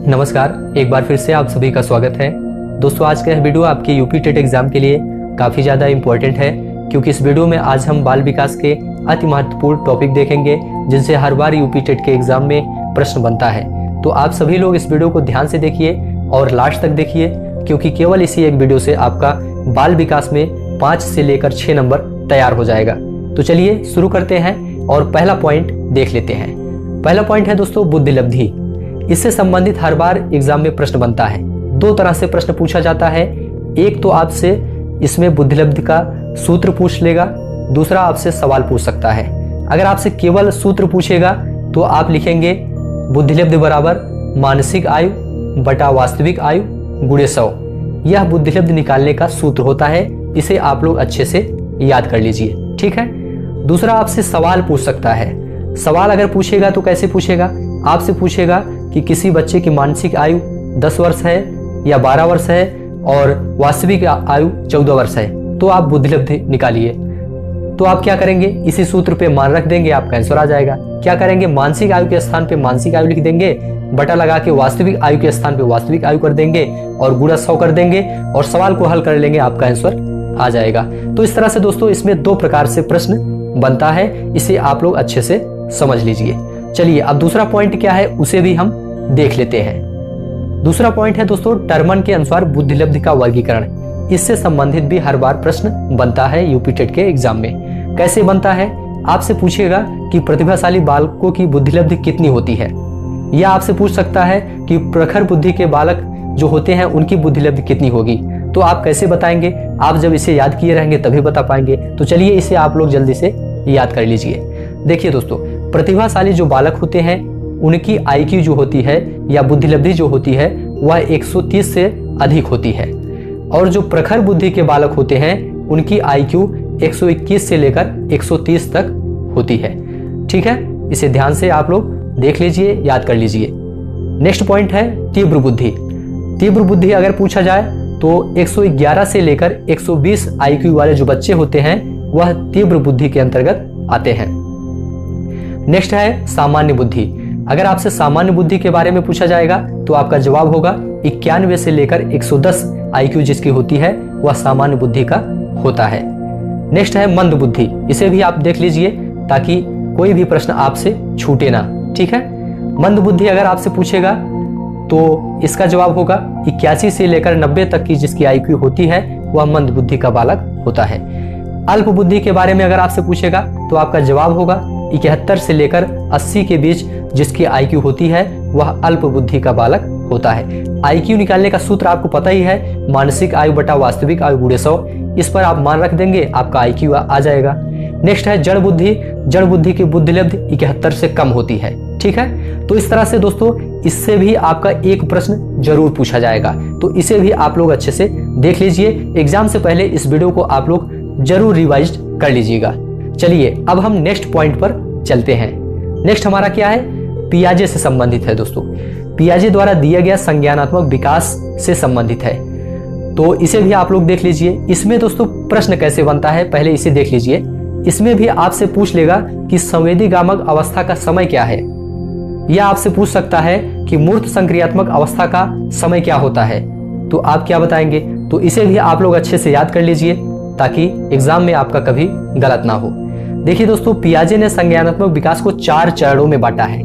नमस्कार, एक बार फिर से आप सभी का स्वागत है। दोस्तों, आज का यह वीडियो आपके यूपी टेट एग्जाम के लिए काफ़ी ज़्यादा इम्पोर्टेंट है, क्योंकि इस वीडियो में आज हम बाल विकास के अति महत्वपूर्ण टॉपिक देखेंगे जिनसे हर बार यूपी टेट के एग्जाम में प्रश्न बनता है। तो आप सभी लोग इस वीडियो को ध्यान से देखिए और लास्ट तक देखिए, क्योंकि केवल इसी एक वीडियो से आपका बाल विकास में 5 से लेकर 6 नंबर तैयार हो जाएगा। तो चलिए शुरू करते हैं और पहला पॉइंट देख लेते हैं। पहला पॉइंट है दोस्तों बुद्धिलब्धि। इससे संबंधित हर बार एग्जाम में प्रश्न बनता है। 2 तरह से प्रश्न पूछा जाता है। एक तो आपसे इसमें बुद्धिलब्धि का सूत्र पूछ लेगा, दूसरा आपसे सवाल पूछ सकता है। अगर आपसे केवल सूत्र पूछेगा तो आप लिखेंगे बुद्धिलब्धि बराबर मानसिक आयु बटा वास्तविक आयु गुणे 100। यह बुद्धिलब्धि निकालने का सूत्र होता है, इसे आप लोग अच्छे से याद कर लीजिए, ठीक है। दूसरा आपसे सवाल पूछ सकता है। सवाल अगर पूछेगा तो कैसे पूछेगा? आपसे पूछेगा कि किसी बच्चे की मानसिक आयु 10 वर्ष है या 12 वर्ष है और वास्तविक आयु 14 वर्ष है, तो आप बुद्धिलब्धि निकालिए। तो आप क्या करेंगे? इसी सूत्र पे मान रख देंगे, आपका आंसर आ जाएगा। क्या करेंगे? मानसिक आयु के स्थान पे मानसिक आयु लिख देंगे, बटा लगा के वास्तविक आयु के स्थान पे वास्तविक आयु कर देंगे और गुणा 100 कर देंगे और सवाल को हल कर लेंगे, आपका आंसर आ जाएगा। तो इस तरह से दोस्तों इसमें 2 प्रकार से प्रश्न बनता है, इसे आप लोग अच्छे से समझ लीजिए। चलिए अब दूसरा पॉइंट क्या है उसे भी हम देख लेते हैं। दूसरा पॉइंट है दोस्तों टर्मन के अनुसार बुद्धिलब्धि का वर्गीकरण। इससे संबंधित भी हर बार प्रश्न बनता है यूपी टेट के एग्जाम में। कैसे बनता है? आपसे पूछेगा कि प्रतिभाशाली बालकों की बुद्धिलब्धि कितनी होती है, या आपसे पूछ सकता है कि प्रखर बुद्धि के बालक जो होते हैं उनकी बुद्धिलब्धि कितनी होगी। तो आप कैसे बताएंगे? आप जब इसे याद किए रहेंगे तभी बता पाएंगे। तो चलिए इसे आप लोग जल्दी से याद कर लीजिए। देखिए दोस्तों, प्रतिभाशाली जो बालक होते हैं उनकी IQ जो होती है या बुद्धिलब्धि जो होती है वह 130 से अधिक होती है, और जो प्रखर बुद्धि के बालक होते हैं उनकी IQ 121 से लेकर 130 तक होती है, ठीक है। इसे ध्यान से आप लोग देख लीजिए, याद कर लीजिए। नेक्स्ट पॉइंट है तीव्र बुद्धि। तीव्र बुद्धि अगर पूछा जाए तो 111 से लेकर 120 IQ वाले जो बच्चे होते हैं वह तीव्र बुद्धि के अंतर्गत आते हैं। नेक्स्ट है सामान्य बुद्धि। अगर आपसे सामान्य बुद्धि के बारे में पूछा जाएगा तो आपका जवाब होगा 91 से लेकर 110 IQ जिसकी होती है वह सामान्य बुद्धि का होता है। नेक्स्ट है मंद बुद्धि। इसे भी आप देख लीजिए ताकि कोई भी प्रश्न आपसे छूटे ना, ठीक है। मंद बुद्धि अगर आपसे पूछेगा तो इसका जवाब होगा 81 से लेकर 90 तक की जिसकी IQ होती है वह मंद बुद्धि का बालक होता है। अल्प बुद्धि के बारे में अगर आपसे पूछेगा तो आपका जवाब होगा 71 से लेकर 80 के बीच जिसकी IQ होती है वह अल्प बुद्धि का बालक होता है। IQ निकालने का सूत्र आपको पता ही है, मानसिक आयु बटा वास्तविक आयु गुणे 100। इस पर आप मान रख देंगे, आपका IQ आ जाएगा। नेक्स्ट है जड़ बुद्धि। जड़ बुद्धि की बुद्धिलब्धि 71 से कम होती है, ठीक है। तो इस तरह से दोस्तों इससे भी आपका एक प्रश्न जरूर पूछा जाएगा, तो इसे भी आप लोग अच्छे से देख लीजिए। एग्जाम से पहले इस वीडियो को आप लोग जरूर रिवाइज कर लीजिएगा। चलिए अब हम नेक्स्ट पॉइंट पर चलते हैं। नेक्स्ट हमारा क्या है? पियाजे से संबंधित है दोस्तों। पियाजे द्वारा दिया गया संज्ञानात्मक विकास से संबंधित है, तो इसे भी आप लोग देख लीजिए। इसमें दोस्तों प्रश्न कैसे बनता है पहले इसे देख लीजिए। इसमें भी आपसे पूछ लेगा कि संवेदीगामक अवस्था का समय क्या है, या आपसे पूछ सकता है कि मूर्त संक्रियात्मक अवस्था का समय क्या होता है, तो आप क्या बताएंगे? तो इसे भी आप लोग अच्छे से याद कर लीजिए ताकि एग्जाम में आपका कभी गलत ना हो। देखिए दोस्तों, पियाजे ने संज्ञानात्मक विकास को 4 चरणों में बांटा है।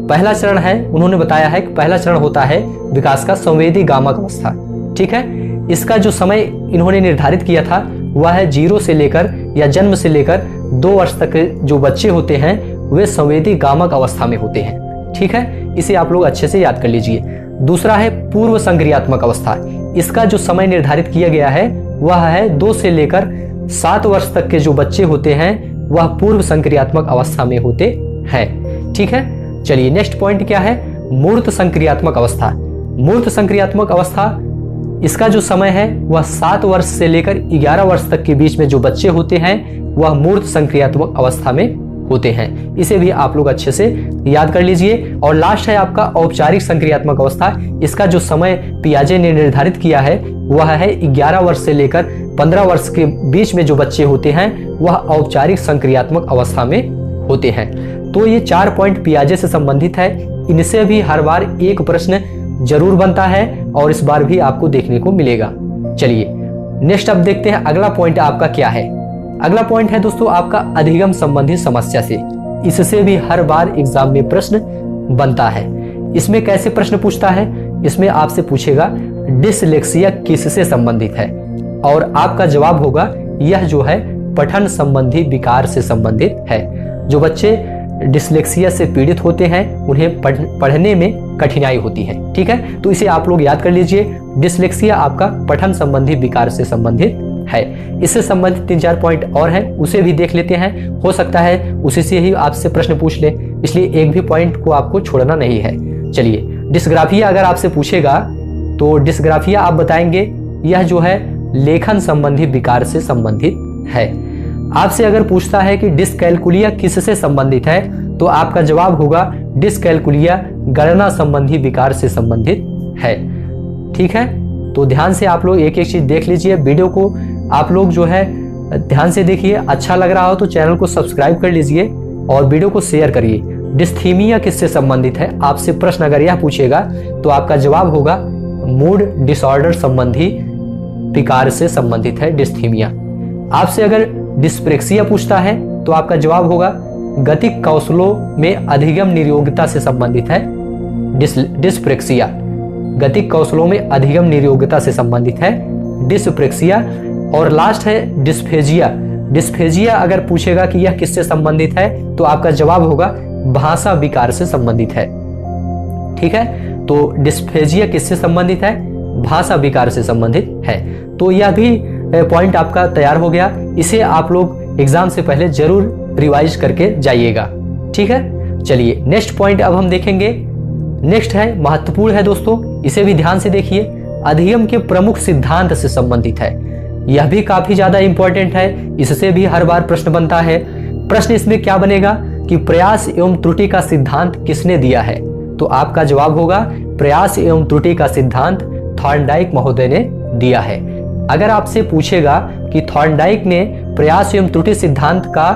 पहला चरण है, उन्होंने बताया है कि पहला चरण होता है विकास का संवेदीगामक अवस्था, ठीक है। इसका जो समय इन्होंने निर्धारित किया था वह है 0 से लेकर या जन्म से लेकर 2 वर्ष तक के जो बच्चे होते हैं वे संवेदीगामक अवस्था में होते हैं, ठीक है। इसे आप लोग अच्छे से याद कर लीजिए। दूसरा है पूर्व संक्रियात्मक अवस्था। इसका जो समय निर्धारित किया गया है वह है 2 से लेकर 7 वर्ष तक के जो बच्चे होते हैं वह पूर्व संक्रियात्मक अवस्था में होते हैं, ठीक है। चलिए नेक्स्ट पॉइंट क्या है? मूर्त संक्रियात्मक अवस्था। मूर्त संक्रियात्मक अवस्था, इसका जो समय है वह 7 वर्ष से लेकर 11 वर्ष तक के बीच में जो बच्चे होते हैं वह मूर्त संक्रियात्मक अवस्था में होते हैं। इसे भी आप लोग अच्छे से याद कर लीजिए। और लास्ट है आपका औपचारिक संक्रियात्मक अवस्था। इसका जो समय पियाजे ने निर्धारित किया है वह है 11 वर्ष से लेकर 15 वर्ष के बीच में जो बच्चे होते हैं वह औपचारिक संक्रियात्मक अवस्था में होते हैं। तो ये 4 पॉइंट पियाजे से संबंधित है। इनसे भी हर बार एक प्रश्न जरूर बनता है और इस बार भी आपको देखने को मिलेगा। चलिए नेक्स्ट अब देखते हैं अगला पॉइंट आपका क्या है। अगला पॉइंट है दोस्तों आपका अधिगम संबंधी समस्या से। इससे भी हर बार एग्जाम में प्रश्न बनता है। इसमें कैसे प्रश्न पूछता है, इसमें आपसे पूछेगा डिसलेक्सिया किससे संबंधित है, और आपका जवाब होगा यह जो है पठन संबंधी विकार से संबंधित है। जो बच्चे डिसलेक्सिया से पीड़ित होते हैं उन्हें पढ़ने में कठिनाई होती है। ठीक है, तो इसे आप लोग याद कर लीजिए। डिसलेक्सिया आपका पठन संबंधी विकार से संबंधित है। इससे संबंधित 3-4 पॉइंट और हैं, उसे भी देख लेते हैं। हो सकता है उसी से ही आपसे प्रश्न पूछ ले, इसलिए एक भी पॉइंट को आपको छोड़ना नहीं है। चलिए डिस्ग्राफिया अगर आपसे पूछेगा तो डिस्ग्राफिया आप बताएंगे यह जो है लेखन संबंधी विकार से संबंधित है। आपसे अगर पूछता है कि डिस्कैलकुलिया किससे संबंधित है, तो आपका जवाब होगा डिस्कैलकुलिया गणना संबंधी विकार से संबंधित है। ठीक है, तो ध्यान से आप लोग एक एक चीज देख लीजिए। वीडियो को आप लोग जो है ध्यान से देखिए। अच्छा लग रहा हो तो चैनल को सब्सक्राइब कर लीजिए और वीडियो को शेयर करिए। डिस्थीमिया किससे संबंधित है, आपसे प्रश्न अगर यह पूछेगा तो आपका जवाब होगा मूड डिसऑर्डर संबंधी विकार से संबंधित है डिस्थीमिया। आपसे अगर डिस्प्रेक्सिया पूछता है तो आपका जवाब होगा गतिक कौशलों में अधिगम निर्योग्यता से संबंधित है डिस्प्रेक्सिया। गतिक कौशलों में अधिगम निर्योग्यता से संबंधित है डिस्प्रेक्सिया। और लास्ट है डिस्फेजिया। डिस्फेजिया अगर पूछेगा कि यह किससे संबंधित है तो आपका जवाब होगा भाषा विकार से संबंधित है। ठीक है, तो डिस्फेजिया किससे संबंधित है, भाषा विकार से संबंधित है। तो यह भी पॉइंट आपका तैयार हो गया। इसे आप लोग एग्जाम से पहले जरूर रिवाइज करके जाइएगा। ठीक है, चलिए नेक्स्ट पॉइंट अब हम देखेंगे। नेक्स्ट है महत्वपूर्ण है दोस्तों, इसे भी ध्यान से देखिए। अधिगम के प्रमुख सिद्धांत से संबंधित है। यह भी काफी ज्यादा इंपॉर्टेंट है, इससे भी हर बार प्रश्न बनता है। प्रश्न इसमें क्या बनेगा कि प्रयास एवं त्रुटि का सिद्धांत किसने दिया है, तो आपका जवाब होगा प्रयास एवं त्रुटि का सिद्धांत थॉर्नडाइक महोदय ने दिया है। अगर आपसे पूछेगा कि थॉर्नडाइक ने प्रयास एवं त्रुटि सिद्धांत का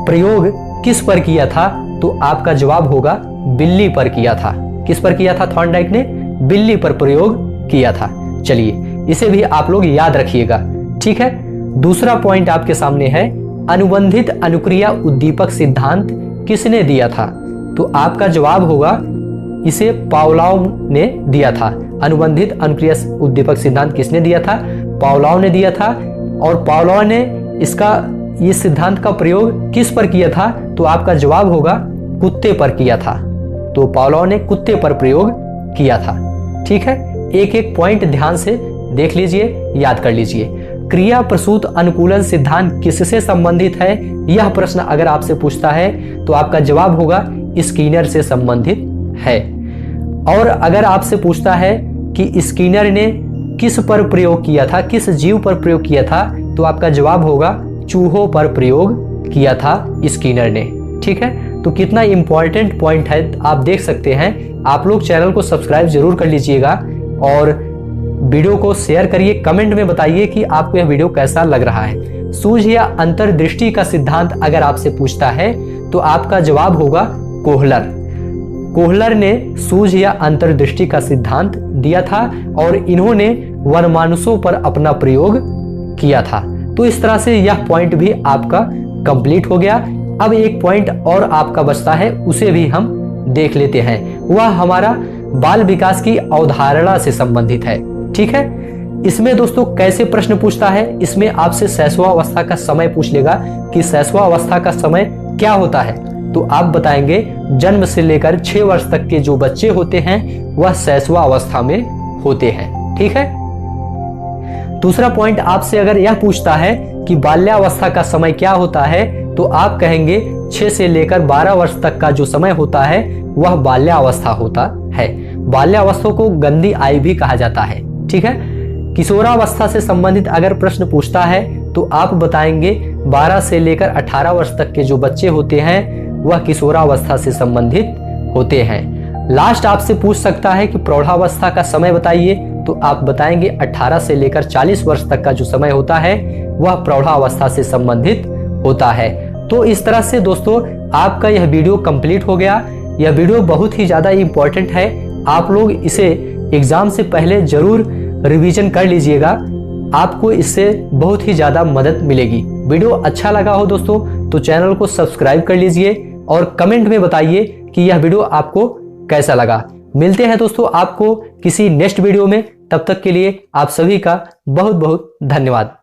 प्रयोग किस पर किया था, तो आपका जवाब होगा बिल्ली पर किया था। किस पर किया था, थॉर्नडाइक ने बिल्ली पर प्रयोग किया था। चलिए इसे भी आप लोग याद रखिएगा। ठीक है, दूसरा पॉइंट आपके सामने है अनुबंधित अनुक्रिया उद्दीपक सिद्धांत किसने दिया था, तो आपका जवाब होगा इसे पावलोव ने दिया था। अनुबंधित अनुक्रिया उद्दीपक सिद्धांत किसने दिया था, पावलोव ने दिया था। और पावलोव ने ये सिद्धांत का प्रयोग किस पर किया था, तो आपका जवाब होगा कुत्ते पर किया था। तो पावलोव ने कुत्ते पर प्रयोग किया था। ठीक है, एक एक पॉइंट ध्यान से देख लीजिए, याद कर लीजिए। क्रिया प्रसूत अनुकूलन सिद्धांत किससे संबंधित है, यह प्रश्न अगर आपसे पूछता है तो आपका जवाब होगा स्किनर से संबंधित है। और अगर आपसे पूछता है कि स्किनर ने किस पर प्रयोग किया था, किस जीव पर प्रयोग किया था, तो आपका जवाब होगा चूहों पर प्रयोग किया था स्किनर ने। ठीक है, तो कितना इंपॉर्टेंट पॉइंट है आप देख सकते हैं। आप लोग चैनल को सब्सक्राइब जरूर कर लीजिएगा और वीडियो को शेयर करिए। कमेंट में बताइए कि आपको यह वीडियो कैसा लग रहा है। सूझ या अंतर्दृष्टि का सिद्धांत अगर आपसे पूछता है तो आपका जवाब होगा कोहलर। कोहलर ने सूझ या अंतर्दृष्टि का सिद्धांत दिया था और इन्होंने वनमानुषों पर अपना प्रयोग किया था। तो इस तरह से यह पॉइंट भी आपका कंप्लीट हो गया। अब एक पॉइंट और आपका बचता है, उसे भी हम देख लेते हैं। वह हमारा बाल विकास की अवधारणा से संबंधित है। ठीक है, इसमें दोस्तों कैसे प्रश्न पूछता है, इसमें आपसे शैशवावस्था का समय पूछ लेगा कि शैशवावस्था का समय क्या होता है, तो आप बताएंगे जन्म से लेकर 6 वर्ष तक के जो बच्चे होते हैं वह शैशवावस्था में होते हैं। ठीक है, दूसरा पॉइंट आपसे अगर यह पूछता है कि बाल्यावस्था का समय क्या होता है, तो आप कहेंगे 6 से लेकर 12 वर्ष तक का जो समय होता है वह बाल्यावस्था होता है। बाल्यावस्था को गंदी आयु भी कहा जाता है। ठीक है, किशोरावस्था से संबंधित अगर प्रश्न पूछता है तो आप बताएंगे 12 से लेकर 18 वर्ष तक के जो बच्चे होते हैं वह किशोरावस्था से संबंधित होते हैं। लास्ट आपसे पूछ सकता है कि प्रौढ़ावस्था का समय बताइए, तो आप बताएंगे 18 से लेकर 40 वर्ष तक का जो समय होता है वह प्रौढ़ावस्था से संबंधित होता है। तो इस तरह से दोस्तों आपका यह वीडियो कंप्लीट हो गया। यह वीडियो बहुत ही ज्यादा इंपॉर्टेंट है। आप लोग इसे एग्जाम से पहले जरूर रिवीजन कर लीजिएगा, आपको इससे बहुत ही ज़्यादा मदद मिलेगी। वीडियो अच्छा लगा हो दोस्तों तो चैनल को सब्सक्राइब कर लीजिए और कमेंट में बताइए कि यह वीडियो आपको कैसा लगा। मिलते हैं दोस्तों आपको किसी नेक्स्ट वीडियो में, तब तक के लिए आप सभी का बहुत बहुत धन्यवाद।